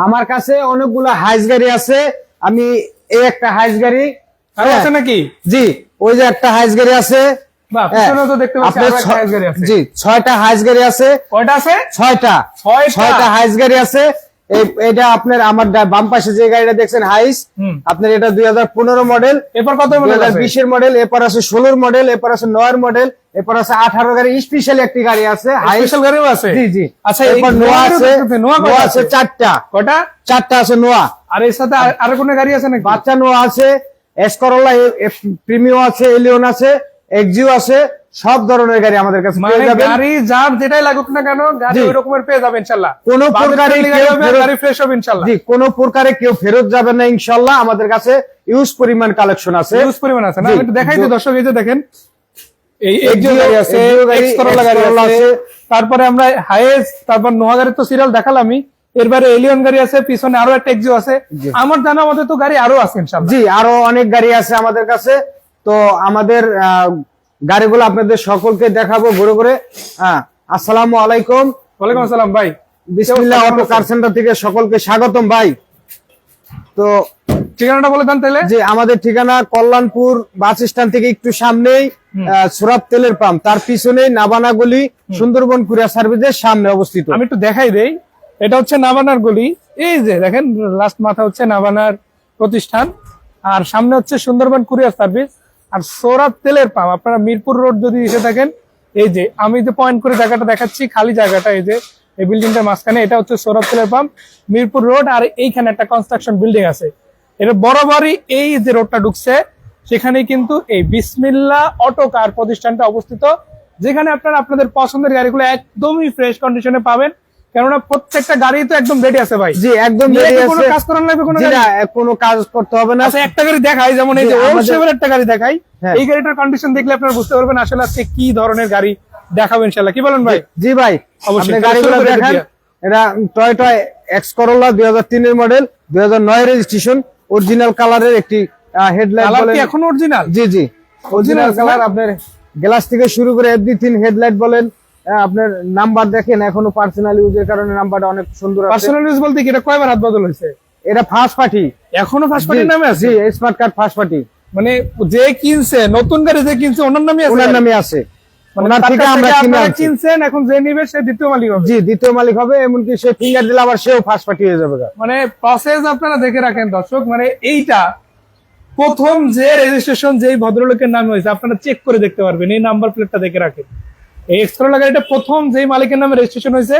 আমার কাছে অনেকগুলো হাইস গাড়ি আছে। আমি এই একটা হাইস গাড়ি আছে নাকি? জি, ওই যে একটা হাইস গাড়ি আছে। বাহ, পিছনেও তো দেখতে পাচ্ছি আরেকটা হাইস গাড়ি আছে। জি, 6টা হাইস গাড়ি আছে। কয়টা আছে? 6টা হাইস গাড়ি আছে। এটা আপনার আমার বাম পাশে যে গাড়িটা দেখছেন হাইস, আপনার এটা 2015 মডেল। এরপর কত মডেল আছে? 2020 এর মডেল, এরপর আছে 16 মডেল, এরপর আছে 9 মডেল, এরপর আছে 18 গাড়ি। স্পেশাল একটি গাড়ি আছে, স্পেশাল গাড়িও আছে। জি জি। আচ্ছা, এরপর নোয়া আছে। নোয়া আছে 4টা। কয়টা? 4টা আছে নোয়া। আর এর সাথে আর কোন গাড়ি আছে নাকি? বাচ্চা নোয়া আছে, এস করোলা প্রিমিয়াম আছে, এলিয়ন আছে, এক্সিও আছে। সব ধরনের গাড়ি আমাদের কাছে পেয়ে যাবেন। গাড়ি যার যেটাই লাগুক না কেন, গাড়ি ওই রকমের পেয়ে যাবেন ইনশাআল্লাহ। কোনো প্রকারে গাড়ি ফ্রেশ হবে ইনশাআল্লাহ। জি, কোনো প্রকারে কেউ ফেরত যাবে না ইনশাআল্লাহ। আমাদের কাছে ইউজ পরিমাণ কালেকশন আছে। ইউজ পরিমাণ আছে না? আমি একটু দেখাই দিই দর্শক, এই যে দেখেন, এই এক্সিও গাড়ি আছে, এক্স করোলা গাড়ি আছে। তারপরে আমরা হাইস, তারপর নোয়া গাড়ি তো সিরিয়াল দেখালামই। এরবারে এলিয়ন গাড়ি আছে, পিছনে আরো একটা এক্সিও আছে। আমার জানা মতে তো গাড়ি আরো আছে ইনশাআল্লাহ। জি, আরো অনেক গাড়ি আছে আমাদের কাছে। তো আমাদের গাড়িগুলো আপনাদের সকলকে দেখাবো ঘুরে ঘুরে। আসসালামু আলাইকুম। ওয়ালাইকুম আসসালাম ভাই। বিসমিল্লাহ অটো কার সেন্টার থেকে সকলকে স্বাগতম ভাই। তো ঠিকানাটা বলে দেন তাহলে। যে আমাদের ঠিকানা কল্যাণপুর বাস স্ট্যান্ড থেকে একটু সামনেই সুরাব তেলের পাম্প, তার পিছনেই নাবানা গলি, সুন্দরবন কুরিয়ার সার্ভিসের সামনে অবস্থিত। আমি একটু দেখাই দেই, এটা হচ্ছে নাবানার গলি। এই যে দেখেন, লাস্ট মাথা হচ্ছে নাবানার প্রতিষ্ঠান, আর সামনে হচ্ছে সুন্দরবন কুরিয়ার সার্ভিস, আর সৌরভ তেলের পাম্প। আপনারা মিরপুর রোড যদি এসে থাকেন, এই যে আমি যে পয়েন্ট করে জায়গাটা দেখাচ্ছি, খালি জায়গাটা, এই যে এই বিল্ডিংটার মাঝখানে, এটা হচ্ছে সৌরভ তেলের পাম্প, মিরপুর রোড। আর এইখানে একটা কনস্ট্রাকশন বিল্ডিং আছে, এটা বরাবরই এই যে রোডটা ঢুকছে সেখানে কিন্তু এই বিসমিল্লাহ অটো কার প্রতিষ্ঠানটা অবস্থিত, যেখানে আপনারা আপনাদের পছন্দের গাড়িগুলো একদমই ফ্রেশ কন্ডিশনে পাবেন। কেননা প্রত্যেকটা গাড়ি তো একদম রেডি আছে ভাই। জি, একদম রেডি আছে। কোনো কাজ করার লাগবে কোনো কাজ করতে হবে না। আচ্ছা, একটা গাড়ি দেখাই, যেমন এই যে ওলসেভের একটা গাড়ি দেখাই। এই গাড়িটার কন্ডিশন দেখলে আপনারা বুঝতে পারবেন আসলে আজকে কি ধরনের গাড়ি দেখাবো ইনশাআল্লাহ। কি বলেন ভাই? জি ভাই, অবশ্যই গাড়িগুলো দেখেন। এটা টয়োটা এক্স করোলা 2003 এর মডেল, 2009 এর রেজিস্ট্রেশন, অরিজিনাল কালারের একটি হেডলাইট বলেন। কি এখন অরিজিনাল? জি জি, অরিজিনাল কালার। আপনার গ্লাস থেকে শুরু করে এভরিথিং, হেডলাইট বলেন, আপনার নাম্বার দেখেন, এখনো পার্সোনাল ইউজের কারণে নাম্বারটা অনেক সুন্দর আছে। পার্সোনাল ইউজ বলতে কি, এটা কয়বার হাত বদল হয়েছে? এটা ফার্স্ট পার্টি, এখনো ফার্স্ট পার্টির নামে আছে। জি, স্মার্ট কার্ড ফার্স্ট পার্টি। মানে যে কিনছে, নতুন গাড়ি যে কিনছে, ওনার নামে আছে। ওনার নামে আছে। ওনার থেকে আমরা কিনছেন, এখন যে নিবে সে দ্বিতীয় মালিক হবে। জি, দ্বিতীয় মালিক হবে। এমনকি সে ফিঙ্গার দিলে আবার সেও ফার্স্ট পার্টি হয়ে যাবে। মানে প্রসেস আপনারা দেখে রাখেন দর্শক। মানে এইটা প্রথম যে রেজিস্ট্রেশন যেই ভদ্রলোকের নামে হয়েছে, আপনারা চেক করে দেখতে পারবেন, এই নাম্বার প্লেটটা দেখে রাখেন। এই এক্সকরোলা গাড়িটা প্রথম যেই মালিকের নামে রেজিস্ট্রেশন হয়েছে,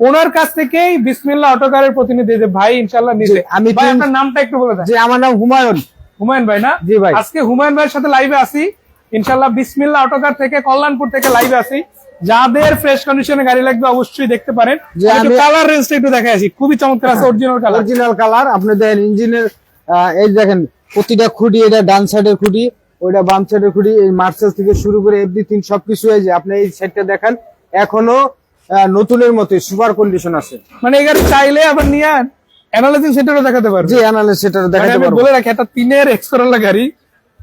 ওনার কাছ থেকেই বিসমিল্লাহ অটো কারের প্রতিনিধি যে ভাই ইনশাআল্লাহ নিছে। আমি আপনার নামটা একটু বলে দেন। জি, আমার নাম হুমায়ুন। হুমায়ুন ভাই না? জি ভাই। আজকে হুমায়ুন ভাইয়ের সাথে লাইভে আছি ইনশাআল্লাহ, বিসমিল্লাহ অটো কার থেকে, কল্যাণপুর থেকে লাইভে আছি। যাদের ফ্রেশ কন্ডিশনে গাড়ি লাগবে অবশ্যই দেখতে পারেন। কালার রেঞ্জটা একটু দেখাই আছি, খুবই চমৎকার আছে, অরিজিনাল কালার। Original colour. আপনি দেখেন ইঞ্জিনের, এই দেখেন প্রতিটা খুঁটি, এটা ডান সাইডের খুঁটি, ওইটা বাম সাইডের খুঁটি, এই মার্সেল থেকে শুরু করে এভরিথিং সবকিছু। এই যে আপনি এই সাইডটা দেখেন, এখনো নতুনের মতোই সুপার কন্ডিশন আছে। মানে এই গাড়ি চাইলে আবার নিয়ে অ্যানালাইজিং সেন্টারও দেখাতে পারবে। জি, অ্যানালাইজিং সেন্টারও দেখাতে পারবে। বলে রাখি, একটা 3 এক্সকরোলা গাড়ি,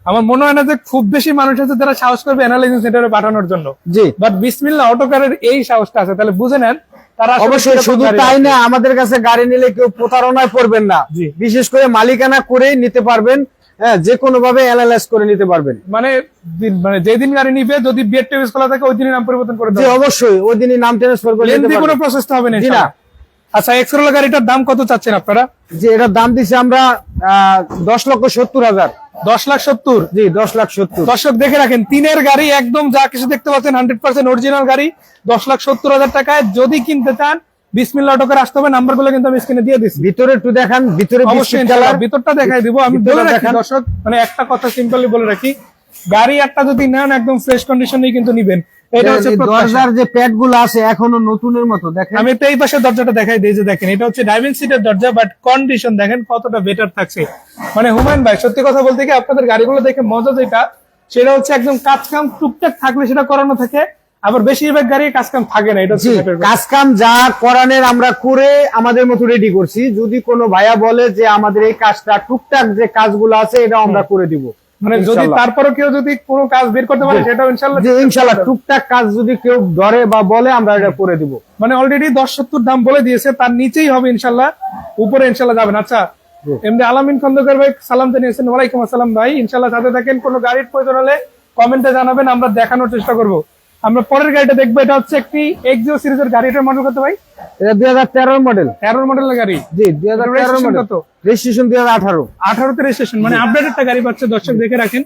আমার মনে হয় না যে খুব বেশি মানুষ আছে যারা সাহস করবে অ্যানালাইজিং সেন্টারে পাঠানোর জন্য। জি, বাট বিসমিল্লাহ অটো কারের এই সাহসটা আছে, তাহলে বুঝে নেন তারা অবশ্যই। শুধু তাই না, আমাদের কাছে গাড়ি নিলে কেউ প্রতারণায় পড়বেন না। বিশেষ করে মালিকানা করেই নিতে পারবেন। হ্যাঁ, যে কোনো ভাবে অ্যানালাইজ করে নিতে পারবেন। মানে যেদিন গাড়ি নিবে, যদি বিএটিএস খোলা থাকে, ওই দিনই নাম পরিবর্তন করে দেবে। জি, অবশ্যই ওই দিনই নাম ট্রান্সফার করে নিতে পারবেন। কোনো প্রসেস হবে না। জি না। আচ্ছা, এক্সকরোলা গাড়িটার দাম কত চাচ্ছেন আপনারা? জি, এটার দাম দিছি আমরা 10,70,000। 10,70,000? জি, 10,70,000। দর্শক দেখে রাখেন, 3 গাড়ি একদম যা কিছু দেখতে পাচ্ছেন 100% অরিজিনাল গাড়ি, 10,70,000 টাকায় যদি কিনতে চান বিসমিল্লাহ অটো কারে আসতে হবে। নাম্বারগুলো কিন্তু আমি স্ক্রিনে দিয়ে দিচ্ছি। ভিতরে একটু দেখান, ভিতরে অবশ্যই ভিতরটা দেখাই দিব। আমি বলে রাখি দর্শক, মানে একটা কথা সিম্পলি বলে রাখি, গাড়ি একটা যদি নেন একদম ফ্রেশ কন্ডিশনেই কিন্তু নিবেন। এটা হচ্ছে দরজার যে প্যাড গুলো আছে এখনো নতুনের মতো। দেখেন, আমি তো এই পাশে দরজাটা দেখাই দিই, যে দেখেন এটা হচ্ছে ড্রাইভিং সিটের দরজা, বাট কন্ডিশন দেখেন কতটা বেটার থাকছে। মানে হুমায়ুন ভাই, সত্যি কথা বলতে কি, আপনাদের গাড়িগুলো দেখে মজা যেটা, সেটা হচ্ছে একদম কাজ কাম টুকটাক থাকলে সেটা করানো থাকে, আবার বেশিরভাগ গাড়ি কাজ কাম থাকে না। এটা কাজ কাম যা করানোর আমরা করে আমাদের মতো রেডি করছি। যদি কোনো ভাইয়া বলে যে আমাদের এই কাজটা টুকটাক যে কাজগুলো আছে এটা আমরা করে দিব, মানে যদি তারপরে কেউ যদি কোনো কাজ বের করতে পারে, সেটাও ইনশাআল্লাহ। জি, ইনশাআল্লাহ টুকটাক কাজ যদি কেউ ধরে বা বলে আমরা এটা করে দিব। মানে অলরেডি 10,70 দাম বলে দিয়েছে, তার নিচেই হবে ইনশাআল্লাহ। উপরে ইনশাল্লাহ যাবেন। আচ্ছা জি। এমনি আলামিন খন্দকার ভাই সালাম জানিয়েছেন। ওয়ালাইকুম আসসালাম ভাই, ইনশাল্লাহ সাথে থাকেন। কোনো গাড়ির প্রয়োজন হলে কমেন্টে জানাবেন, আমরা দেখানোর চেষ্টা করব। আমরা পরের গাড়িটা দেখবো, এটা হচ্ছে একটি এক্সিও সিরিজের গাড়ি। এটার মডেল কত ভাই? এটা 2013 মডেল। 13 মডেলের গাড়ি। জি 2013 Registration মডেল। কত? রেজিস্ট্রেশন 2018। 18তে রেজিস্ট্রেশন, মানে আপডেট একটা গাড়ি পাচ্ছে। দর্শক দেখে রাখেন,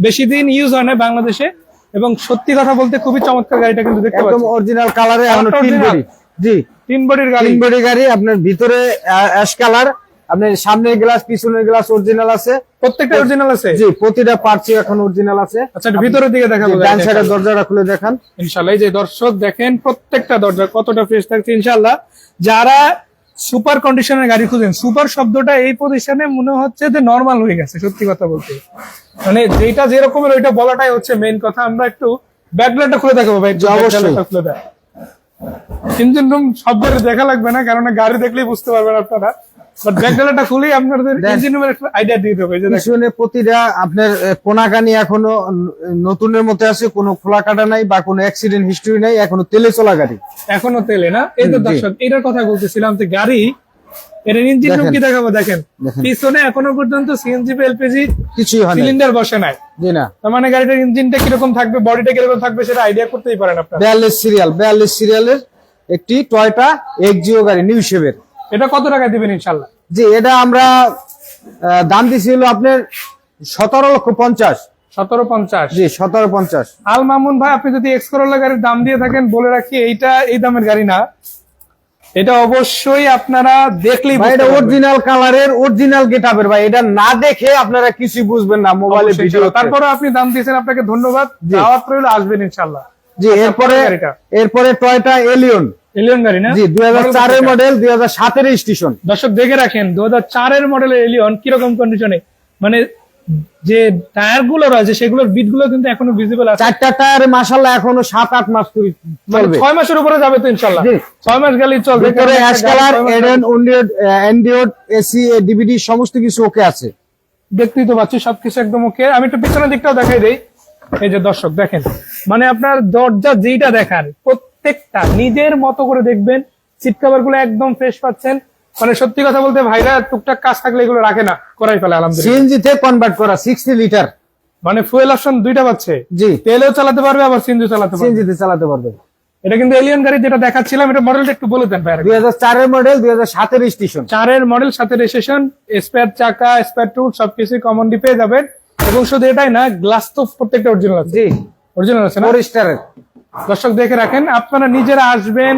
বেশি দিন ইউজ হয় না বাংলাদেশে, এবং সত্যি কথা বলতে খুবই চমৎকার গাড়িটা কিন্তু দেখতে একদম পাচ্ছেন। অরিজিনাল কালারে, এখনো তিন Original? বডি। জি 3 বডির গাড়ি। 3 বডি গাড়ি, আপনার ভিতরে অ্যাশ কালার, আপনার সামনের গ্লাস পিছনের গ্লাস অরিজিনাল আছে। প্রত্যেকটা অরিজিনাল আছে। জি প্রতিটা পার্টস এখন অরিজিনাল আছে। আচ্ছা একটু ভিতরের দিকে দেখাবো। ডান সাইডের দরজাটা খুলে দেখান। ইনশাআল্লাহ এই যে দর্শক দেখেন প্রত্যেকটা দরজা কতটা ফ্রেশ থাকছে। ইনশাআল্লাহ যারা সুপার কন্ডিশনের গাড়ি খুঁজেন, সুপার শব্দটা এই পজিশনে মনে হচ্ছে যে নরমাল হয়ে গেছে, সত্যি কথা বলতে। মানে যেটা যেরকমের ওইটা বলাটাই হচ্ছে মেইন কথা। আমরা একটু ব্যাকলাইটটা খুলে দেখাবো ভাই, অবশ্যই। backlight টা খুলে দেয়। ইঞ্জিন রুম শব্দের দেখা লাগবে না, কারণ গাড়ি দেখলেই বুঝতে পারবেন আপনারা। বাট ব্যাকলাইটটা খুলেই আপনাদের ইঞ্জিন রুমের একটা আইডিয়া দিয়ে দেবে। যে দেখেন পিছনে প্রতিটা আপনার কোনাকানি এখনো নতুনের মতো আছে, কোনো খোলা কাটা নাই বা কোনো অ্যাক্সিডেন্ট হিস্টরি নাই, এখনো তেলে চলা গাড়ি। এখনো তেলে না। এই তো জি। দর্শক এটার কথা বলতেছিলাম যে গাড়ি এর ইঞ্জিন রুম দেখেন। কি দেখাবো দেখেন। দেখেন। পিছনে এখনো পর্যন্ত সিএনজি বা এলপিজি কিছুই হয় না। সিলিন্ডার বসে নাই। জি না। তার মানে গাড়িটার ইঞ্জিনটা কিরকম থাকবে, বডিটা কিরকম থাকবে সেটা আইডিয়া করতেই পারেন আপনারা। 42 সিরিয়ালের একটি টয়োটা এক্সিও গাড়ি, নিউ শেপের। এটা কত টাকা দিবেন ইনশাল্লাহ? জি এটা আমরা দাম দিছি হলো আপনার 17,50,000। 1750। জি 17,50,000। আল মামুন ভাই, আপনি যদি এক্স করোলা গাড়ির দাম দিয়ে থাকেন, বলে রাখি এইটা এই দামের গাড়ি না। এটা অবশ্যই আপনারা দেখলেই ভাই বুঝতে এটা পারবেন। অরিজিনাল কালারের, অরিজিনাল গেটআপের ভাই। এটা না দেখে আপনারা কিছুই বুঝবেন না মোবাইলে অবশ্যই ভিডিও। ইনশাল্লাহ। তারপরে আপনি দাম দিয়েছেন, আপনাকে ধন্যবাদ। জি। দাওয়াত রইল, আসবেন ইনশাল্লাহ। জি এরপরে গাড়িটা? এরপরে টয়োটা এলিয়ন। এলিয়ন গাড়ি না? জি 2004 এর মডেল, 2007 এর রেজিস্ট্রেশন। দর্শক দেখে রাখেন 2004 এর মডেলের এলিয়ন কিরকম কন্ডিশনে, মানে যে টায়ার গুলো রয়েছে সেগুলোর বিট গুলো কিন্তু এখনো ভিজিবল আছে। চারটা টায়ারে মাশাআল্লাহ এখনো 7-8 মাস চলবে। 6 মাসের উপরে যাবে তো ইনশাল্লাহ। জি। 6 মাস গেলেই চলবে। ভিতরে কারণ অ্যাশ একটা কালার, গাড়ি 6 মাস এডেন অ্যান্ড্রয়েড এসি ডিভিডি সমস্ত কিছু ওকে আছে। দেখতেই তো পাচ্ছি সবকিছু একদম ওকে। আমি একটু পিছনের দিকটাও দেখাই দেই। এই যে দর্শক দেখেন, মানে আপনার দরজা যেটা দেখার প্রত্যেকটা নিজের মতো করে দেখবেন। সিট কভার গুলো একদম ফ্রেশ পাচ্ছেন। মানে সত্যি কথা বলতে ভাইরা টুকটাক কাজ থাকলে এগুলো রাখে না, করাই ফেলে আলহামদুলিল্লাহ। সিএনজি তে কনভার্ট করা 60 লিটার। মানে ফুয়েল অপশন দুইটা পাচ্ছে, জি তেলেও চালাতে পারবে আবার সিএনজি চালাতে পারবে। সিএনজি তে চালাতে পারবে। এটা কিন্তু এলিয়ন গাড়ি যেটা দেখাচ্ছিলাম, এটা মডেলটা একটু বলে দেন ভাই। 2004 এর মডেল, 2007 এর রেজিস্ট্রেশন। 4 এর মডেল, সাথে রেজিস্ট্রেশন, স্পেয়ার চাকা, স্পেয়ার টুল সবকিছু কমন ডি পেয়ে যাবেন। এবং শুধু এটাই না, গ্লাস তো প্রত্যেকটা অরিজিনাল আছে। জি অরিজিনাল আছে না? ফোরস্টারের। দর্শক দেখে রাখেন, আপনারা নিজেরা আসবেন,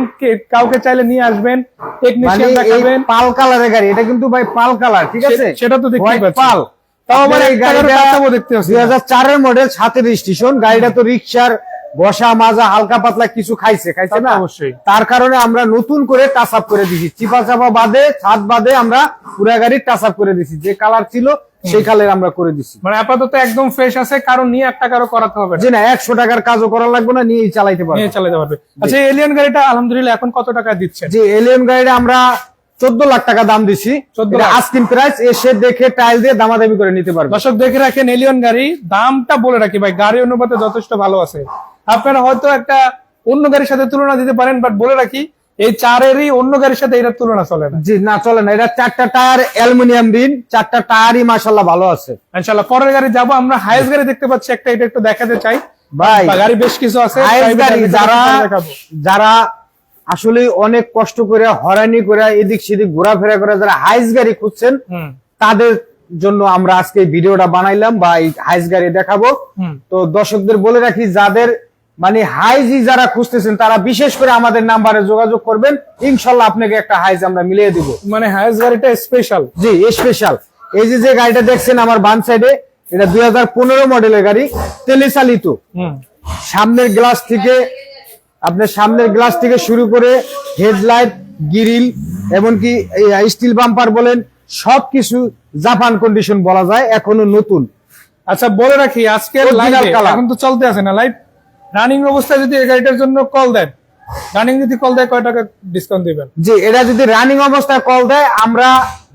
কাউকে চাইলে নিয়ে আসবেন, মানে টেকনিশিয়ান এই দেখাবেন। পাল কালারের গাড়ি, এটা কিন্তু ভাই পাল কালার, ঠিক আছে? সেটা তো দেখতেই White পাচ্ছি। পাল। তাও আবার আপনার এই একটা গাড়ির গাড়িটা কাঠামো দেখতে পাচ্ছি না। 2004 এর মডেল, 7 এর রেজিস্ট্রেশন। গাড়িটা তো রিক্সার বসা মাজা হালকা পাতলা কিছু খাইছে তা তো না? অবশ্যই। তার কারণে আমরা নতুন করে টাচ আপ করে দিছি, চিপা চাপা বাদে, ছাদ বাদে আমরা পুরা গাড়ি টাচ আপ করে দিছি। যে কালার ছিল সেই কালার আমরা করে দিছি। মানে আপাতত একদম ফ্রেশ আছে, কারণ নিয়ে একটা কারো করাতে হবে না, জি না, 100 টাকার কাজও করা লাগবে না, নিয়েই চালাইতে পারবে। নিয়ে চালাতে পারবে। আচ্ছা এলিয়ন গাড়িটা আলহামদুলিল্লাহ এখন কত টাকা দিচ্ছেন? জি এলিয়ন গাড়িটা আমরা 14 লাখ টাকা দাম দিছি। 14 লাখ। আস্কিং প্রাইস, এসে দেখে টাইল দিয়ে দামাদামি করে নিতে পারবে। দর্শক দেখে রাখেন এলিয়ন গাড়ি, দামটা বলে রাখি ভাই, গাড়ি অনুপাতে যথেষ্ট ভালো আছে। আপনারা হয়তো একটা অন্য গাড়ির সাথে তুলনা দিতে পারেন, বাট বলে রাখি এই 4 এরই অন্য গাড়ির সাথে এটার তুলনা চলে না। জি না, চলে না। এটা 4টা টায়ার অ্যালুমিনিয়াম রিম, 4টা টায়ারই মাশাআল্লাহ ভালো আছে। ইনশাআল্লাহ পরের গাড়ি যাবো আমরা। হাইস গাড়ি দেখতে পাচ্ছি একটা, এটা একটু দেখাতে চাই ভাই বা গাড়ি বেশ কিছু আছে। হাইস private গাড়ি গাড়ি দেখাবো। যারা আসলে অনেক কষ্ট করে হয়রানি করে এদিক সেদিক ঘোরাফেরা করে যারা হাইস গাড়ি খুঁজছেন, হুম তাদের জন্য আমরা আজকে এই ভিডিওটা বানাইলাম বা এই হাইস গাড়ি দেখাবো। হুম। তো দর্শকদের বলে রাখি, যাদের মানে হাইজি যারা খুঁজতেছেন তারা বিশেষ করে আমাদের নাম্বারে যোগাযোগ করবেন, ইনশাল্লাহ আপনাকে একটা হাইজ আমরা মিলিয়ে দিব। মানে হাইস গাড়িটা স্পেশাল। জি স্পেশাল। এই যে গাড়িটা দেখছেন আমার বাম সাইডে, এটা 2015 মডেলের গাড়ি, তেলে চালিত। হুম। সামনের গ্লাস থেকে, আপনার সামনের গ্লাস থেকে শুরু করে হেডলাইট, গ্রিল, এমনকি স্টিল বাম্পার বলেন, সবকিছু জাপান কন্ডিশন বলা যায়, এখনো নতুন। আচ্ছা বলে রাখি, আজকে Original color। এখন তো চলতে আছে না লাইভ, রানিং অবস্থায় যদি এই গাড়িটার জন্য কল দেন, রানিং যদি কল দেয় কয় টাকা ডিসকাউন্ট দিবেন? জি এটা যদি রানিং অবস্থায় কল দেয়, আমরা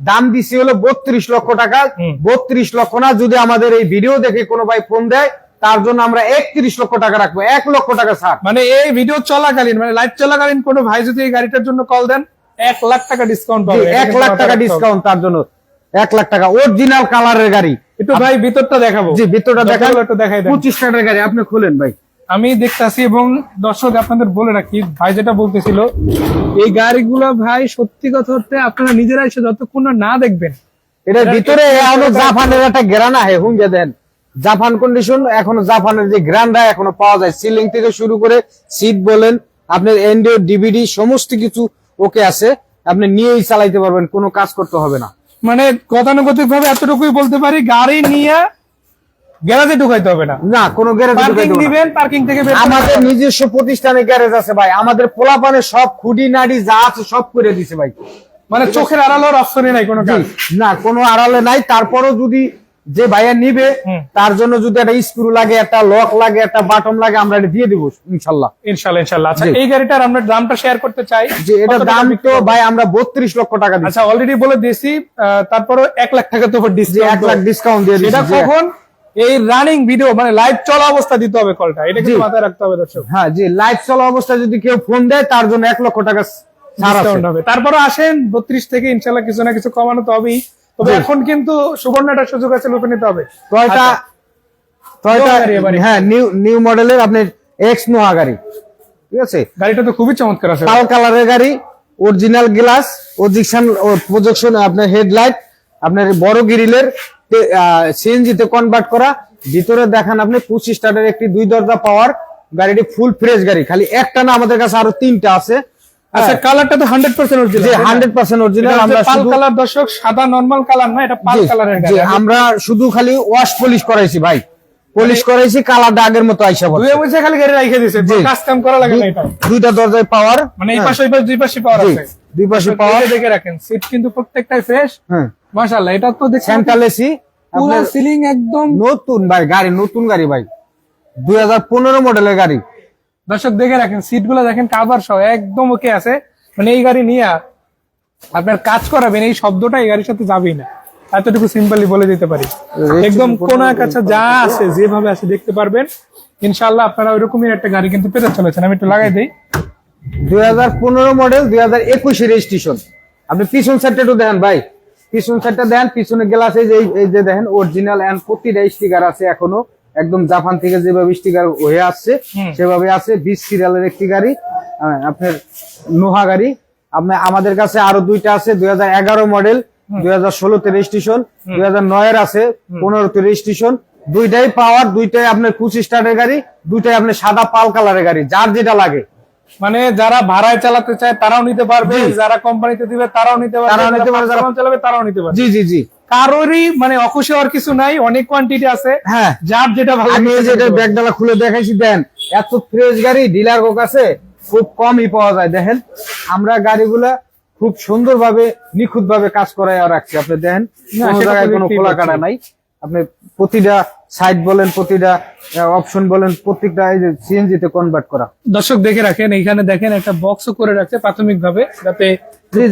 দাম দিছি হলো 32 লক্ষ টাকা। 32 লক্ষ না, যদি আমাদের এই ভিডিও দেখে কোনো ভাই ফোন দেয় তার জন্য আমরা 31 লক্ষ টাকা রাখবো, 1 লক্ষ টাকা ছাড়। মানে এই ভিডিও চলাকালীন, মানে লাইভ চলাকালীন কোনো ভাই যদি এই গাড়িটার জন্য কল দেন 1 লাখ টাকা ডিসকাউন্ট জি, পাবে। 1 লাখ টাকা ডিসকাউন্ট তার জন্য, 1 লাখ টাকা অরিজিনাল কালারের গাড়ি। একটু ভাই ভিতরটা দেখাবো। জি, ভিতরটা দেখান। একটু দেখাই দেন। 25 টাকার গাড়ি, আপনি খুলেন ভাই। আমি দেখতাছি, এবং দর্শক আপনাদের বলে রাখি, ভাই যেটা বলতেছিল, এই গাড়িগুলো ভাই সত্যি কথা হচ্ছে আপনারা নিজেরা এসে যতক্ষণ না দেখবেন, এটার ভিতরে এখনো জাপানের একটা গ্রানা হে হুঙ্গে দেন, জাপান কন্ডিশন, এখনো জাপানের যে গ্রান্ডা এখনো পাওয়া যায়। সিলিং থেকে শুরু করে সিট বলেন, আপনার এন্ডিও ডিভিডি সমস্ত কিছু ওকে আছে, আপনি নিয়েই চালাইতে পারবেন, কোনো কাজ করতে হবে না। মানে গতানুগতিক ভাবে এতটুকুই বলতে পারি, গাড়ি নিয়ে গ্যারাজে ঢুকাইতে হবে না। না, কোনো গ্যারেজ পার্কিং দিবেন, পার্কিং থেকে বের করে আমাদের নিজস্ব প্রতিষ্ঠানে গ্যারেজ আছে ভাই, আমাদের পোলাপানে সব খুঁটি নাড়ি যা আছে সব করে দিছে ভাই। মানে চোখের আড়ালোর অপশনই নাই কোনো কাজ। না, কোনো আড়ালে নাই। তারপরও যদি যে ভাইয়া নিবে হুম। তার জন্য যদি একটা স্ক্রু লাগে, একটা লক লাগে, একটা বাটন লাগে, আমরা এটা দিয়ে দিব ইনশাল্লাহ। ইনশাল্লাহ ইনশাল্লাহ। আচ্ছা, জি। এই গাড়িটার আমরা দামটা শেয়ার করতে চাই। যে এটা কত টাকা দাম বিক্রি তো করবো? ভাই আমরা 32 লক্ষ টাকা দিচ্ছি। আচ্ছা, অলরেডি বলে দিয়েছি, তারপরে 1 লাখ টাকা তো যে 1 লাখ ডিসকাউন্ট দিয়ে এটা দিচ্ছি। কখন এই রানিং ভিডিও মানে লাইভ চলা অবস্থা দিতে হবে কলটা, এটা কিন্তু জি। মাথায় রাখতে হবে দর্শক। হ্যাঁ জি, লাইভ চলা অবস্থায় যদি কেউ ফোন দেয় তার জন্য 1 লক্ষ টাকা ছাড় আছে। ডিসকাউন্ট হবে। তারপরে আসেন 32 থেকে ইনশাল্লাহ কিছু না কিছু কমানো তো হবেই। তবে জি। এখন কিন্তু সুবর্ণ একটা সুযোগ আছে, লুপে নিতে হবে। টয়টা নোয়া গাড়ি এবারে। হ্যাঁ, নিউ মডেলের আপনার এক্স নোয়া গাড়ি, ঠিক আছে। গাড়িটা তো খুবই চমৎকার আছে। কালো কালারের গাড়ি, অরিজিনাল গ্লাস, প্রজেকশন, আপনার হেডলাইট, আপনার বড় গ্রিলের, সিএনজি তে কনভার্ট করা। ভিতরে দেখান আপনি 25 স্টারের একটি 2 দরজা পাওয়ার গাড়িটি, ফুল ফ্রেশ গাড়ি। খালি একটা না, আমাদের কাছে আরো 3টা আছে। আচ্ছা, কালারটা তো 100% অরিজিনাল। যে 100% অরিজিনাল। আমরা পাল শুধু কালার দর্শক, সাদা নরমাল কালার না, এটা পাল জি, কালারের জি, গাড়ি। আমরা শুধু খালি ওয়াশ পলিশ করাইছি ভাই, পলিশ করাইছি, কালারটা আগের মতো আইসা দুই পড়ছে। বছর খালি গাড়ি রাখে দিয়েছে, জি। কাজ কাম করা লাগে না এটা। 2টা দরজায় পাওয়ার, মানে এই পাশে ওই পাশে দুই পাশে পাওয়ার জি, আছে। দুই পাশে পাওয়ার। দেখে রাখেন, সিট কিন্তু প্রত্যেকটাই ফ্রেশ। হ্যাঁ, মাশাআল্লাহ, এটা তো দেখছেন সেন্ট্রাল এসি, পুরো সিলিং একদম। নতুন ভাই গাড়ি, নতুন গাড়ি ভাই, 2015 মডেলের গাড়ি। দর্শক দেখে রাখেন, সিট গুলো দেখেন কাভার সহ একদম ওকে আছে। মানে এই গাড়ি নিয়ে আপনার কাজ করাবেন, এই শব্দটা এই গাড়ির সাথে যাবেই না, এতটুকু সিম্পলি বলে দিতে পারি। একদম কোনা কাছে যা আছে যেভাবে আছে দেখতে পারবেন ইনশাআল্লাহ। আপনারা ওইরকমই একটা গাড়ি কিন্তু পেতে চলেছেন। আমি একটু লাগাই দিই। 2015 মডেল, 2021 রেজিস্ট্রেশন। আপনি পিছন সাইডটা একটু দেখেন ভাই, পিছন সাইডটা দেখেন, পিছনে গ্লাস এই যে দেখেন অরিজিনাল এন্ড প্রতিটা স্টিকার আছে এখনো, একদম জাপান থেকে যেভাবে স্টিকার হয়ে আসছে সেভাবে আছে। 20 সিরিয়ালের একটি গাড়ি, আপনার নোহা গাড়ি। আমাদের কাছে আরো 2টা আছে, 2011 মডেল, 2016 তে রেজিস্ট্রেশন, 2009 এর আছে, 15 তে রেজিস্ট্রেশন। 2টাই পাওয়ার, 2টাই আপনার 25 স্টারের গাড়ি, 2টাই আপনার সাদা পাল কালারের গাড়ি, যার যেটা লাগে। মানে যারা ভাড়ায় চালাতে চায় তারাও নিতে পারবে, যারা কোম্পানিতে দিবে তারাও নিতে পারবে, তারাও নিতে পারবে, যারা চালাবে তারাও নিতে পারবে। জি জি জি, কারোরই মানে অখুশি হওয়ার কিছু নাই, অনেক কোয়ান্টিটি আছে। হ্যাঁ, যার যেটা ভালো আমি এই যে এটার ব্যাগডালা খুলে দেখাইছি, দেন এত ফ্রেশ গাড়ি ডিলার কাছে খুব কমই পাওয়া যায়। দেখেন আমরা গাড়িগুলা খুব সুন্দরভাবে নিখুঁত ভাবে কাজ করাই রাখছি। আপনি দেখেন কোনো সেটা জায়গায় তো কোনো দেখতেই খোলা পাচ্ছি। কাটা নাই। আপনি প্রতিটা সাইড বলেন, প্রতিটা অপশন বলেন, প্রত্যেকটা এই যে সিএনজি তে কনভার্ট করা। দর্শক দেখে রাখেন, এইখানে দেখেন একটা বক্সও করে রাখছে প্রাথমিক ভাবে, যাতে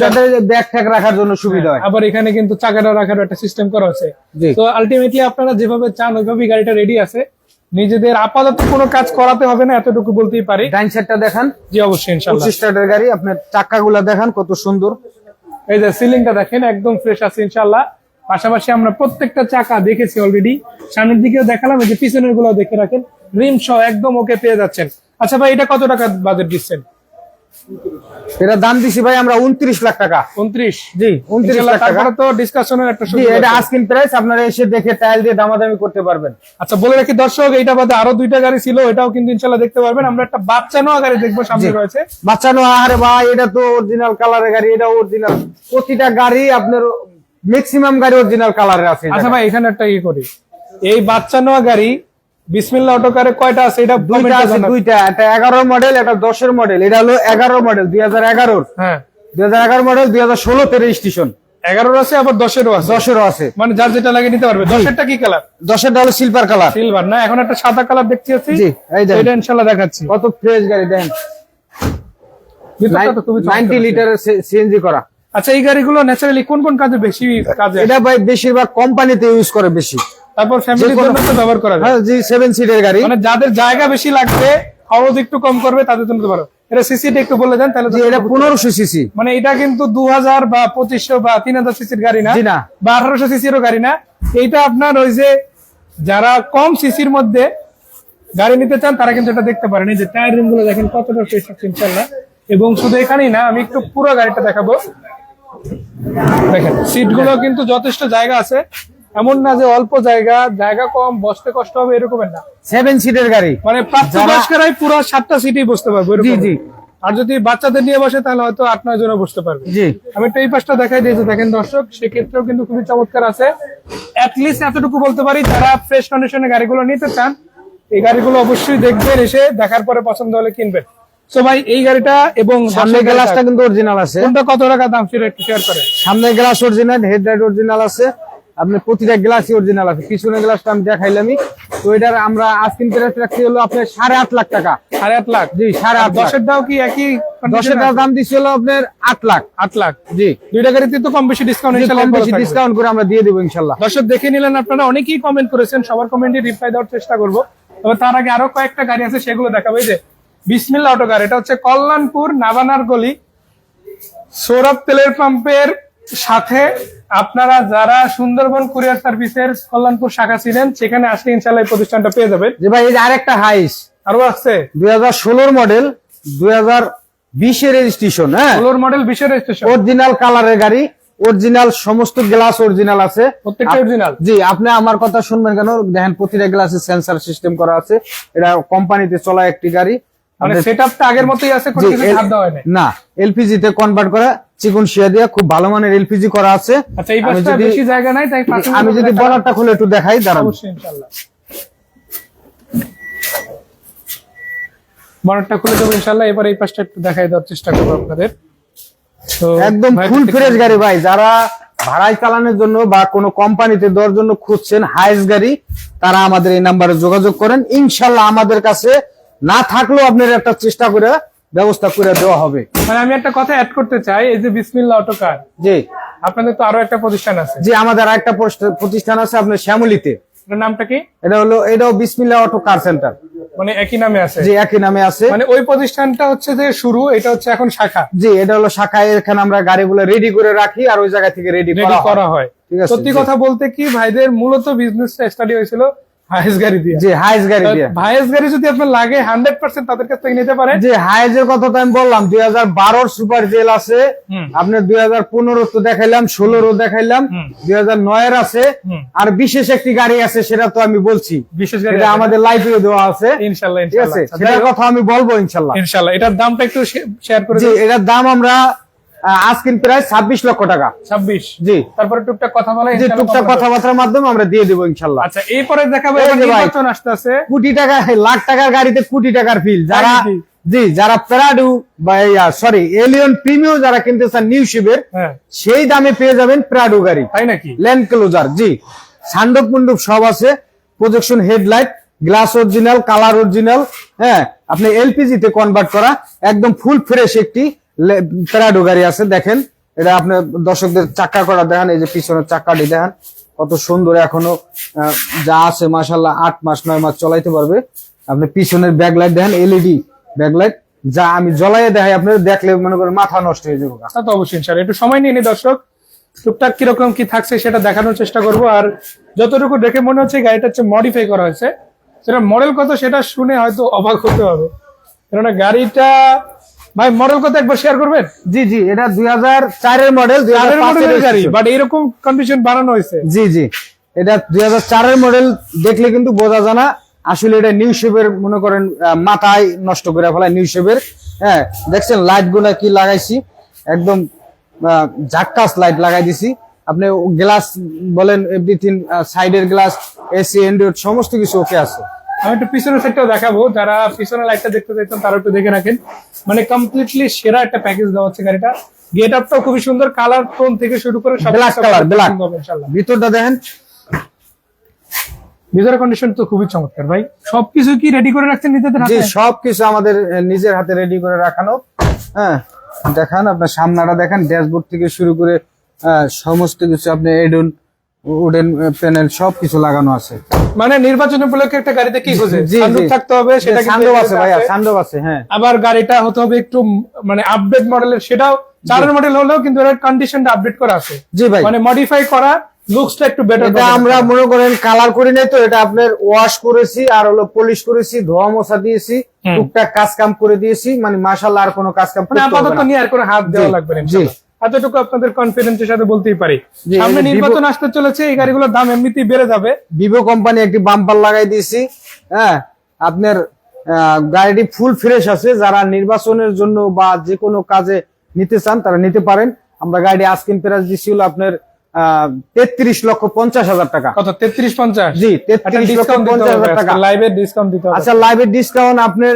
যাতে ব্যাগ ট্যাগ রাখার জন্য সুবিধা হয়। আবার এখানে কিন্তু চাকাটা রাখার একটা সিস্টেম করা আছে। জি। তো আলটিমেটলি আপনারা যেভাবে চান ওইভাবেই গাড়িটা রেডি আছে। নিজেদের আপাতত কোনো কাজ করাতে হবে না, এতটুকু বলতেই পারি। ডাইন সাইডটা দেখান, জি অবশ্যই ইনশাআল্লাহ। 25 স্টারের গাড়ি। আপনার চাকাগুলা দেখান কত সুন্দর। এই যে সিলিংটা দেখেন একদম ফ্রেশ আছে ইনশাআল্লাহ। পাশাপাশি আমরা প্রত্যেকটা চাকা দেখেছি অলরেডি, সামনের দিকেও দেখালাম, এই যে পিছনের গুলো দেখে রাখেন, রিম সহ একদম ওকে পেয়ে যাচ্ছেন। আচ্ছা ভাই, এটা কত টাকা বাজেট দিচ্ছেন? এটা দাম দিছি ভাই আমরা 29 লাখ টাকা। 29? জি, 29 লাখ টাকা। তারপরে তো ডিসকাশনের একটা জি, সুযোগ এটা আছে। আস্কিং প্রাইস, আপনারা এসে দেখে টাইল দিয়ে দামাদামি করতে পারবেন। আচ্ছা বলে রাখি দর্শক, এইটা বাদে আরো 2টা গাড়ি ছিল, এটাও কিন্তু ইনশাআল্লাহ দেখতে পারবেন। আমরা একটা বাচ্চা নোয়া গাড়ি দেখবো, সামনে জি। রয়েছে। বাচ্চানো, আরে ভাই এটা তো অরিজিনাল কালারের গাড়ি, এটা অরিজিনাল। প্রতিটা গাড়ি আপনার ম্যাক্সিমাম গাড়ি অরিজিনাল কালারের আছে। আচ্ছা ভাই, এখানে একটা ই করি, এই বাচ্চা নোয়া গাড়ি বিসমিল্লাহ অটোকারে কয়টা আছে এটা দুইটা কমেন্টে আছে, জানাবেন। দুইটা, একটা 11 মডেল, একটা 10 মডেল। এটা হলো 11 মডেল, 2011। হ্যাঁ, 2011 মডেল, 2016 তে রেজিস্ট্রেশন। 11 আছে, আবার 10 আছে। 10 আছে। মানে যার যেটা লাগে নিতে পারবে। 10টা কি কালার? 10টা হলো সিলভার কালার। সিলভার না, এখন একটা সাদা কালার দেখতে পাচ্ছি। জি, এই দেখেন। এটা ইনশাআল্লাহ দেখাচ্ছি। কত ফ্রেশ গাড়ি দেখেন, ভিতরটা তো খুবই চমৎকার 90 আছে। লিটারের সিএনজি করা। আচ্ছা, এই গাড়িগুলো ন্যাচারালি কোন কোন কাজে বেশি কাজে? এটা ভাই বেশিরভাগ কোম্পানিতে ইউজ করে বেশি। তারপর ফ্যামিলির যে কোনো- জন্য তো ব্যবহার করা যায়। হ্যাঁ জি, 7 সিটের গাড়ি। মানে যাদের জায়গা বেশি লাগবে, খরচ একটু কম করবে, তাদের জন্য তো পারো। এটা সিসিটা একটু বলে দেন তাহলে। জি, এটা 1500 সিসি। মানে এটা কিন্তু 2000 বা 2500 বা 3000 সিসির গাড়ি না, জি না, বা 1800 সিসিরও গাড়ি না। এইটা আপনার ওই যে যারা কম সিসির মধ্যে গাড়ি নিতে চান তারা কিন্তু এটা দেখতে পারেন। এই যে টায়ার রিম গুলো দেখেন কতটা ফ্রেশ আছে ইনশাআল্লাহ। এবং শুধু এখানেই না, আমি একটু পুরো গাড়িটা দেখাবো। দেখেন সিট গুলো কিন্তু যথেষ্ট জায়গা আছে, এমন না যে অল্প জায়গা, জায়গা কম বসতে কষ্ট হবে এরকমের না। 7 সিটের গাড়ি, মানে প্রাপ্তবয়স্করাই পুরো 7টা সিটই বসতে পারবে জি এরকম। জি। আর যদি বাচ্চাদের নিয়ে বসে তাহলে হয়তো 8-9 জনও বসতে পারবে। জি, আমি একটু এই পাশটা দেখাই দিয়েছি, দেখেন দর্শক, সেক্ষেত্রেও কিন্তু খুবই চমৎকার আছে। অ্যাটলিস্ট এতটুকু বলতে পারি, যারা ফ্রেশ কন্ডিশনে গাড়িগুলো নিতে চান এই গাড়িগুলো অবশ্যই দেখবেন, এসে দেখার পরে পছন্দ হলে কিনবেন। সো ভাই এই গাড়িটা এবং সামনের গ্লাসটা কিন্তু অরিজিনাল আছে। কোনটা কত টাকা দাম সেটা একটু শেয়ার করেন। সামনের গ্লাস অরিজিনাল, হেডলাইট অরিজিনাল আছে, আপনার প্রতিটা গ্লাসই অরিজিনাল আছে। পিছনের গ্লাসটা আমি দেখাইলামই। তো এটার আমরা আস্কিং প্রাইস রাখছি হলো আপনার 8.5 লাখ টাকা। 8.5 লাখ? জি, 8.5 লাখ। 10-এর দাও কি একই? 10-এর দাম দিচ্ছি হলো আপনার 8 লাখ। 8 লাখ। জি, দুইটা গাড়িতে তো কম বেশি ডিসকাউন্ট ইনশাআল্লাহ কম বেশি ডিসকাউন্ট করে আমরা দিয়ে দেবো ইনশাআল্লাহ। দর্শক দেখে নিলেন আপনারা, অনেকেই কমেন্ট করেছেন, সবার কমেন্টে রিপ্লাই দেওয়ার চেষ্টা করবো। তবে তার আগে আরো কয়েকটা গাড়ি আছে, সেগুলো দেখাবো। এই যে বিসমিল্লাহ অটো কার, এটা হচ্ছে কল্যাণপুর নাবানার গলি সৌরভ তেলের পাম্পের সাথে। আপনারা যারা সুন্দরবন কুরিয়ার সার্ভিসের কল্যাণপুর শাখা ছিলেন, সেখানে আসলে ইনশাআল্লাহ এই প্রতিষ্ঠানটা পেয়ে যাবেন। যে ভাই এই যে আরেকটা হাইস আরো আছে 2016 মডেল, 2020 এর রেজিস্ট্রেশন, হ্যাঁ 16 মডেল 20 এর রেজিস্ট্রেশন, অরিজিনাল কালারের গাড়ি, অরিজিনাল সমস্ত গ্লাস অরিজিনাল আছে, প্রত্যেকটা অরিজিনাল। জি, আপনি আমার কথা শুনবেন কেন, দেখেন প্রতিটা গ্লাসে সেন্সর সিস্টেম করা আছে। এটা কোম্পানিতে চলা একটি গাড়ি। মানে সেটআপটা আগের মতোই আছে, কোনো কিছু ছাড় দেওয়া হয়নি। না, এলপিজি তে কনভার্ট করা, চিকন শিয়া দিয়ে খুব ভালো মানের এলপিজি করা আছে। আচ্ছা, এই পাশটা বেশি জায়গা নাই, তাই আমি যদি বনারটা খুলে একটু দেখাই, দাঁড়ান। অবশ্যই ইনশাআল্লাহ বনারটা খুলে দেবো ইনশাআল্লাহ। এবার এই পাশটা একটু দেখাই দেওয়ার চেষ্টা করবো আপনাদের। তো একদম ফুল ফ্রেশ গাড়ি ভাই, যারা ভাড়ায় চালানোর জন্য বা কোনো কোম্পানিতে দেওয়ার জন্য খুঁজছেন হাইস গাড়ি, তারা আমাদের এই নাম্বারে যোগাযোগ করেন। ইনশাআল্লাহ আমাদের কাছে না থাকলেও আপনার একটা চেষ্টা করে ব্যবস্থা করে দেওয়া হবে। মানে আমি একটা কথা অ্যাড করতে চাই, এই যে বিসমিল্লাহ অটো কার, জি, আপনাদের তো আরো একটা প্রতিষ্ঠান আছে। জি, আমাদের আরেকটা প্রতিষ্ঠান আছে আপনার শ্যামলীতে। এটার নামটা কি? এটাও বিসমিল্লাহ অটো কার সেন্টার। মানে একই নামে আছে? জি, একই নামে আছে। মানে ওই প্রতিষ্ঠানটা হচ্ছে যে শুরু, এটা হচ্ছে এখন শাখা? জি, এটা হলো শাখায়। এখানে আমরা গাড়িগুলো রেডি করে রাখি, আর ওই জায়গা থেকে রেডি করা হয়। ঠিক আছে। সত্যি কথা বলতে কি, ভাইদের মূলত বিজনেসটা স্টাডি হয়েছিল হাইস গাড়ি দিয়ে। জি, হাইস গাড়ি দিয়ে। হাইস গাড়ি যদি আপনার লাগে 100% তাদের কাছ থেকে নিতে পারেন। যে হাইজের কথা তো আমি বললাম, 2012 সুপার জেল আছে, আপনার 2015 তো দেখাইলাম, 16 দেখাইলাম, 2009 আছে, আর বিশেষ একটি গাড়ি আছে, সেটা তো আমি বলছি, বিশেষ গাড়ি এটা আমাদের লাইভে দেওয়া আছে ইনশাআল্লাহ। ঠিক আছে, সেটার কথা আমি বলবো ইনশাআল্লাহ। ইনশাআল্লাহ এটার দামটা একটু শেয়ার করে জি, দিন। এটার দাম আমরা আজকিন প্রাইস 26 লক্ষ টাকা। 26? জি। তারপরে টুকটাক কথা বলে জি, টুকটাক কথাবার্তার মাধ্যমে আমরা দিয়ে দেবো ইনশাআল্লাহ। আচ্ছা, এরপরে দেখাবো এই যে ভাই, নির্বাচন আসতেছে। কোটি টাকা, লাখ টাকার গাড়িতে কোটি টাকার ফিল। যারা নাকি? জি, যারা প্রাডু বা সরি এলিয়ন প্রিমিয়াম যারা কিনতে চান নিউ শিপের, হ্যাঁ, সেই দামে পেয়ে যাবেন প্রাডু গাড়ি। তাই নাকি? ল্যান্ড ক্লোজার, জি, সান্ডপ মন্ডপ সব আছে, projection headlight, glass original, colour original, হ্যাঁ, আপনি এলপিজি তে কনভার্ট করা, একদম ফুল ফ্রেশ একটি প্রাডু গাড়ি আছে। দেখেন, এটা আপনার দর্শকদের চাক্কা করা দেখেন, এই যে পিছনের চাক্কাটি দেখেন কত সুন্দর, এখনো যা আছে মাশাআল্লাহ 8 মাস 9 মাস চলাইতে পারবে। আপনি পিছনের ব্যাকলাইট দেখেন, এলইডি ব্যাকলাইট, যা আমি জ্বলাইয়ে দেখাই, আপনারা দেখলে মনে করেন মাথা নষ্ট হয়ে যাবে। তা তো অবশ্যই ইনশাআল্লাহ, একটু সময় নিয়ে নি দর্শক, টুকটাক কিরকম কি থাকছে সেটা দেখানোর চেষ্টা করব। আর যতটুকু দেখে মনে হচ্ছে গাড়িটা হচ্ছে মডিফাই করা হয়েছে, সেটা মডেল কত সেটা শুনে হয়তো অবাক হতে হবে, কেননা গাড়িটা ভাই মডেল কত একবার শেয়ার করবেন? জি জি, এটা 2004 এর মডেল, 2005 এর গাড়ি, বাট এরকম কন্ডিশন বানানো হয়েছে। জি জি, এটা 2004 এর মডেল, দেখলে কিন্তু বোঝা যায় না আসলে এটা নিউ শেপের, মনে করেন মাথায় নষ্ট করে ফেলায় নিউ শেপের। হ্যাঁ, দেখছেন লাইট গুলা কি লাগাইছি, একদম ঝাক্কাস লাইট লাগাই দিছি। আপনি গ্লাস বলেন, এভরিথিং, সাইডের গ্লাস, এসি, এন্ড্রয়েড সমস্ত কিছু ওকে আছে। আমি একটু পিছনের সাইডটাও দেখাবো, যারা পিছনের লাইটটা দেখতে চাইতেন তারা একটু দেখে রাখেন। মানে কমপ্লিটলি সেরা একটা প্যাকেজ দেওয়া হচ্ছে গাড়িটা। গেট আপটাও খুবই সুন্দর, কালার টোন থেকে শুরু করে সব ব্ল্যাক কালার, ব্ল্যাক। ইনশাআল্লাহ ভিতরটা দেখেন, ভিতরের কন্ডিশন তো খুবই চমৎকার ভাই। সবকিছু কি রেডি করে রাখছেন নিজেদের জি, হাতে? সবকিছু আমাদের নিজের হাতে রেডি করে রাখানো। হ্যাঁ, দেখান, আপনার সামনাটা দেখেন, ড্যাশবোর্ড থেকে শুরু করে সমস্ত কিছু, আপনি উডেন প্যানেল সবকিছু লাগানো আছে। মানে নির্বাচন উপলক্ষে একটা গাড়িতে কি খোঁজে? জি, সানরুফ জি। থাকতে হবে, সেটা কিন্তু সানরুফ আছে এটাতে ভাইয়া, আছে। সানরুফ আছে, হ্যাঁ। আবার গাড়িটা হতে হবে একটু মানে আপডেট মডেলের, সেটাও 4 মডেল হলেও কিন্তু এর কন্ডিশনটা আপডেট করা আছে, জি ভাই। মানে মডিফাই করা, লুকসটা একটু বেটার। এটা আমরা মনে করেন কালার করি নাই তো, এটা আপনার ওয়াশ করেছি আর হলো পলিশ করেছি, ধোয়া মোছা দিয়েছি, টুকটাক কাজ কাম করে দিয়েছি, মানে মাশাআল্লাহ আর কোনো কাজ কাম মানে করতে হবে আপাতত না। নিয়ে আর কোনো হাত দেওয়া জি, লাগবে না জি। ইনশাআল্লাহ। এতটুকু আপনাদের কনফিডেন্সের সাথে বলতেই পারি। জি, সামনে এই যে নির্বাচন আসতে চলেছে, এই গাড়িগুলোর দাম এমনিতেই বেড়ে যাবে। ভিভো কোম্পানি একটি বাম্পার লাগাই দিয়েছি, হ্যাঁ। আপনার গাড়িটি ফুল ফ্রেশ আছে, যারা নির্বাচনের জন্য বা যে কোনো কাজে নিতে চান তারা নিতে পারেন। আমরা গাড়ি আস্কিং প্রাইস দিছি হলো আপনার 33,50,000 টাকা। কত? 33-50? জি, 33,50,000 টাকা। লাইভের ডিসকাউন্ট দিতে হবে। আচ্ছা, লাইভের ডিসকাউন্ট আপনার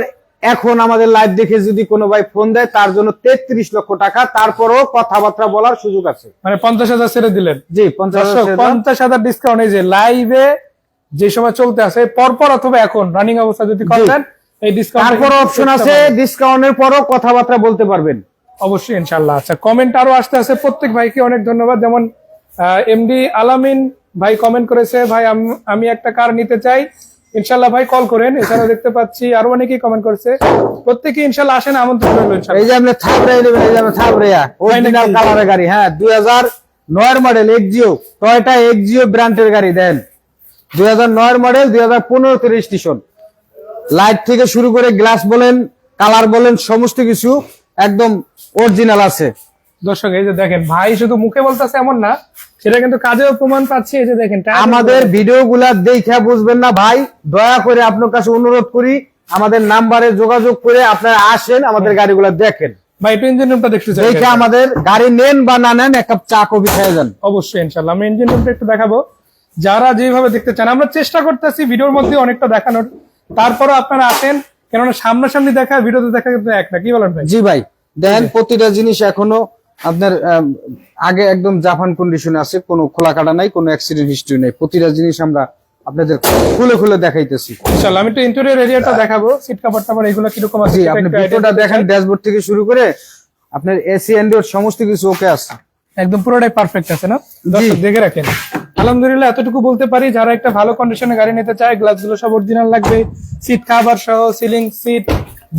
এখন আমাদের লাইভ দেখে যদি কোনো ভাই ফোন দেয় তার জন্য 33 লক্ষ টাকা, তারপরও কথাবার্তা বলার সুযোগ আছে। মানে 50,000 ছেড়ে দিলেন। জি, 50,000 50,000 ডিসকাউন্ট এই যে লাইভে যে সময় চলতে আছে পরপর অথবা এখন রানিং অবস্থা যদি করেন এই ডিসকাউন্ট, তারপর অপশন আছে ডিসকাউন্টের পরও কথাবার্তা বলতে পারবেন অবশ্যই ইনশাআল্লাহ। আচ্ছা, কমেন্ট আরো আসতে আছে, প্রত্যেক ভাইকে অনেক ধন্যবাদ। যেমন এমডি আলামিন ভাই কমেন্ট করেছে, ভাই আমি একটা কার নিতে চাই, ইনশাআল্লাহ ভাই কল করেন। এছাড়াও দেখতে পাচ্ছি আরো অনেকেই কমেন্ট করেছে, প্রত্যেকে ইনশাআল্লাহ আসেন, আমন্ত্রণ রইল ইনশাআল্লাহ। এই যে আপনি থাবড়াই নেবেন, এই যে আপনি থাবড়াইয়া অরিজিনাল কালারের গাড়ি, হ্যাঁ 2009 মডেল এক্সিও, টয়োটা এক্সিও ব্র্যান্ডের গাড়ি দেন, 2009 মডেল, 2015 রেজিস্ট্রেশন। লাইট থেকে শুরু করে গ্লাস বলেন, কালার বলেন, সমস্ত কিছু একদম অরিজিনাল আছে। দর্শক এই যে দেখেন, ভাই শুধু মুখে বলতেছে এমন না, সেটা কিন্তু কাজেও প্রমাণ পাচ্ছি। এই যে দেখেন আমাদের ভিডিও গুলা দেখে বুঝবেন না ভাই, দয়া করে আপনার কাছে অনুরোধ করি, আমাদের নাম্বারে যোগাযোগ করে আপনারা আসেন, আমাদের গাড়িগুলা দেখেন, ভাই একটু ইঞ্জিন রুমটা দেখতে চাই। দেখে আমাদের গাড়ি নেন বা না নেন এক কাপ চা কফি খেয়ে যান। অবশ্যই ইনশাআল্লাহ আমি ইঞ্জিন রুমটা একটু দেখাবো, যারা যেভাবে দেখতে চান। আমরা চেষ্টা করতেছি ভিডিওর মধ্যে অনেকটা দেখানোর, তারপরও আপনারা আসেন, কেননা সামনাসামনি দেখা ভিডিওতে দেখা কিন্তু এক না, কি বলেন ভাই? জি ভাই, দেখেন প্রতিটা জিনিস এখনো আপনার আগে একদম জাপান কন্ডিশনে আছে, কোনো খোলা কাটা নাই, কোনো অ্যাক্সিডেন্ট হিস্ট্রি নাই, প্রতিটা জিনিস আমরা আপনাদের খুলে খুলে দেখাইতেছি। ইনশাআল্লাহ আমি একটু ইন্টেরিয়র এরিয়াটা দেখাবো, সিট কভার টাভার এগুলো কিরকম আছে জি, সেটা আপনি একটু ভিডিওটা idea দেখেন, দিতে চাই। ড্যাশবোর্ড থেকে শুরু করে আপনার এসি অ্যান্ড্রয়েড সমস্ত কিছু ওকে আছে, একদম পুরোটাই পারফেক্ট আছে না? দর্শক দেখে রাখেন। আলহামদুলিল্লাহ এতটুকু বলতে পারি, যারা একটা ভালো কন্ডিশনে গাড়ি নিতে চায়, গ্লাসগুলো সব অরিজিনাল লাগবে, সিট কভার সহ, ceiling seat,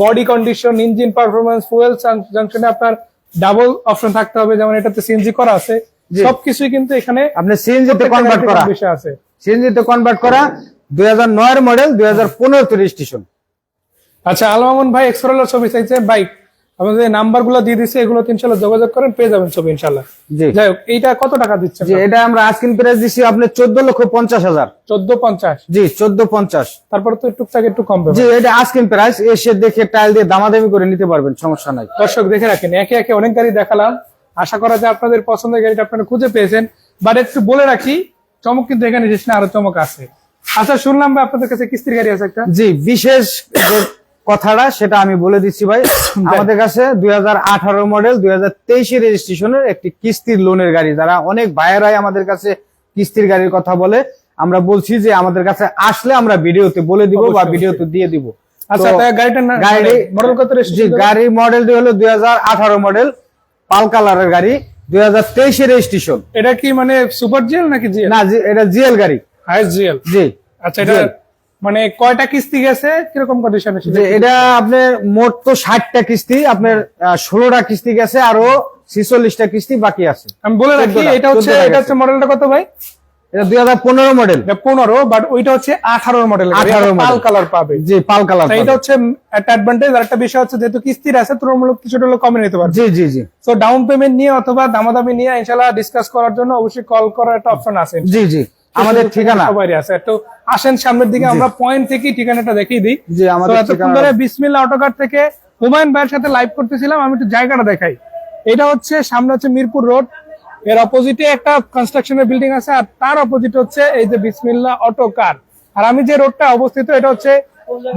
body condition, engine performance, fuel জাংশনে আপনার ডাবল অপশন থাকতে হবে, যেমন এটাতে সিএনজি করা আছে, সবকিছুই কিন্তু এখানে আপনি সিএনজি তে কনভার্ট করা, বিষয় আছে। সিএনজি তে কনভার্ট করা, 2009 মডেল, 2015 রেজিস্ট্রেশন। আচ্ছা, আলমামুন ভাই এক্সপ্লোরার ছবি চাইছে, বাইক আমাদের নাম্বার গুলো দিয়ে দিচ্ছে, এগুলো ইনশাআল্লাহ যোগাযোগ করেন, পেয়ে যাবেন ছবি ইনশাআল্লাহ। জি, যাই হোক, এইটা কত টাকা দিচ্ছেন? জি, এটা আমরা আস্কিং প্রাইস দিছি আপনি 14,50,000। 1450? জি, 14,50। তারপর তো টুকটাক একটু কম পাবেন। জি, এটা আস্কিং প্রাইস, এসে দেখে টাইল দিয়ে দামাদামি করে নিতে পারবেন, সমস্যা নাই। দর্শক দেখে রাখেন, একে একে অনেক গাড়ি দেখালাম, আশা করা যায় আপনাদের পছন্দের গাড়িটা আপনারা খুঁজে পেয়েছেন। বাট একটু বলে রাখি, চমক কিন্তু এখানে শেষ না, আরো চমক আছে। আচ্ছা, শুনলাম ভাই আপনাদের কাছে কিস্তির গাড়ি আছে একটা? জি, বিশেষ যে কথাটা সেটা আমি বলে দিচ্ছি ভাই, আমাদের কাছে 2018 মডেল, 2023 রেজিস্ট্রেশনের একটি কিস্তির লোনের গাড়ি, যারা অনেক ভাইয়েরাই আমাদের কাছে কিস্তির গাড়ির কথা বলে, আমরা বলছি যে আমাদের কাছে আসলে আমরা ভিডিওতে বলে দিব বা ভিডিওতে দিয়ে দিব। আচ্ছা, তো তাই গাড়িটার গাড়ি মডেল কত? জি, গাড়ির মডেলটি হলো 2018 মডেল, পাল কালারের গাড়ি, 2023 রেজিস্ট্রেশন। এটা কি মানে সুপার জিএল নাকি জিএল? না, এটা জিএল গাড়ি। Hiace GL? জি। আচ্ছা, এটা মানে কয়টা কিস্তি গেছে, কিরকম কন্ডিশনে? যে এটা আপনার মোট তো 60টা কিস্তি, আপনার 16টা কিস্তি গেছে, আরো 46টা কিস্তি বাকি আছে। আমি বলে রাখি, এটা হচ্ছে মডেলটা কত ভাই? এটা 2015 মডেল। 15, বাট ওইটা হচ্ছে 18 মডেল, 18 পাল কালার পাবে। জি, পাল কালার। এটা হচ্ছে একটা অ্যাডভান্টেজ। আর একটা বিষয় হচ্ছে, যেহেতু কিস্তির আছে, তুলনামূলক কিছুটা হলো কমে নিতে পারবে। জি জি জি। তো ডাউন পেমেন্ট নিয়ে অথবা দামাদামি নিয়ে ইনশাআল্লাহ ডিসকাস করার জন্য অবশ্যই কল করার একটা অপশন আছে। জি জি, আমাদের ঠিকানা সবারই আছে। একটু আসেন সামনের দিকে, আমরা পয়েন্ট থেকে ঠিকানাটা দেখিয়ে দিই। জি, আমাদের ঠিকানা ধরে বিসমিল্লাহ অটোকার থেকে হুমায়ুন ভাইয়ের সাথে লাইভ করতেছিলাম, আমি একটু জায়গাটা দেখাই। এটা হচ্ছে সামনে হচ্ছে মিরপুর রোড, এর অপোজিটে একটা কনস্ট্রাকশনের বিল্ডিং আছে, আর তার অপোজিট হচ্ছে এই যে বিসমিল্লাহ অটোকার। আর আমি যে রোডটা অবস্থিত, এটা হচ্ছে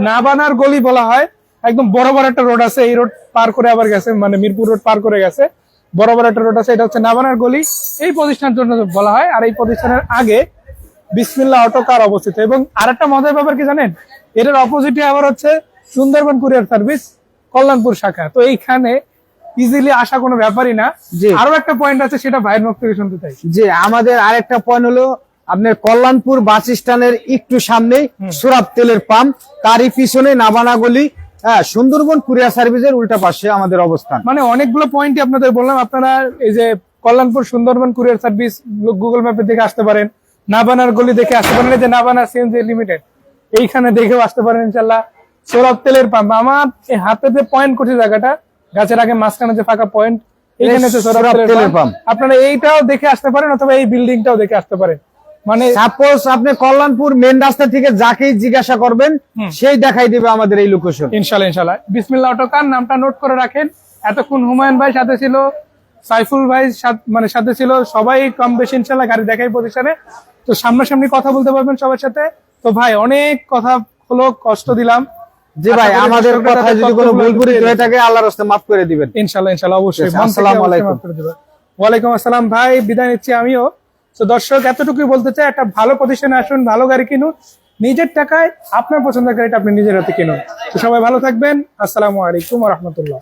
নাবানার গলি বলা হয়। একদম বড় বড় একটা রোড আছে, এই রোড পার করে আবার গেছে, মানে মিরপুর রোড পার করে গেছে, বড় বড় একটা রোড আছে, এটা হচ্ছে নাবানার গলি। এই প্রতিষ্ঠানের জন্য বলা হয়। আর এই প্রতিষ্ঠানের আগে বিসমিল্লাহ অটোকার অবস্থিত। এবং আরেকটা মজার ব্যাপার কি জানেন, এটার অপোজিটে আবার হচ্ছে সুন্দরবন কুরিয়ার সার্ভিস কল্যাণপুর শাখা। তো এইখানে ইজিলি আসা কোনো ব্যাপারই না। আরো একটা পয়েন্ট আছে, সেটা ভাইয়ের মুখ থেকে শুনতে চাই। যে আমাদের আরেকটা পয়েন্ট হলো আপনার কল্যাণপুর বাস স্ট্যান্ডের একটু সামনেই সুরাব তেলের পাম্প, তারই পিছনে নাবানা গলি, হ্যাঁ, সুন্দরবন কুরিয়ার সার্ভিসের উল্টা পাশে আমাদের অবস্থান। মানে অনেকগুলো পয়েন্টই আপনাদের বললাম, আপনারা এই যে Kalyanpur Sundarban courier service Google ম্যাপে দেখে আসতে পারেন, নাবানার গলি দেখে আসতে পারেন, এই যে নাবানা সিএনজি লিমিটেড এইখানে দেখেও আসতে পারেন ইনশাল্লাহ। সৌরভ তেলের পাম্প, আমার এই হাতে যে পয়েন্ট করছে জায়গাটা, গাছের আগে মাঝখানে যে ফাঁকা পয়েন্ট, এইখানে হচ্ছে সৌরভ তেলের পাম্প। আপনারা এইটাও দেখে আসতে পারেন অথবা এই বিল্ডিংটাও দেখে আসতে পারেন। মানে সাপোজ আপনি কল্যাণপুর মেন রাস্তা থেকে যাকেই জিজ্ঞাসা করবেন সেই দেখাই দিবে আমাদের এই লোকেশন। ইনশাল্লাহ ইনশাল্লাহ। বিসমিল্লাহ অটোকার নামটা নোট করে রাখেন। এতক্ষণ হুমায়ুন ভাই সাথে ছিল, সাইফুল ভাই মানে সাথে ছিল, সবাই কম বেশি ইনশাল্লাহ গাড়ি দেখাই প্রতিষ্ঠানে। তো সামনাসামনি কথা বলতে পারবেন সবার সাথে। তো ভাই অনেক কথা হলো, কষ্ট দিলাম। জি ভাই, আমাদের কথা যদি কোনো ভুল ত্রুটি হয়ে থাকে আল্লাহর রাস্তায় মাফ করে দিবেন ইনশাল্লাহ ইনশাল্লাহ, অবশ্যই। আসসালামু আলাইকুম। ওয়ালাইকুম আসসালাম ভাই, বিদায় নিচ্ছি আমিও। তো দর্শক এতটুকুই বলতে চাই, একটা ভালো প্রতিষ্ঠানে আসুন, ভালো গাড়ি কিনুন, নিজের টাকায় আপনার পছন্দের গাড়িটা আপনি নিজের হাতে কিনুন। তো সবাই ভালো থাকবেন। আসসালামু আলাইকুম ওয়া রাহমাতুল্লাহ।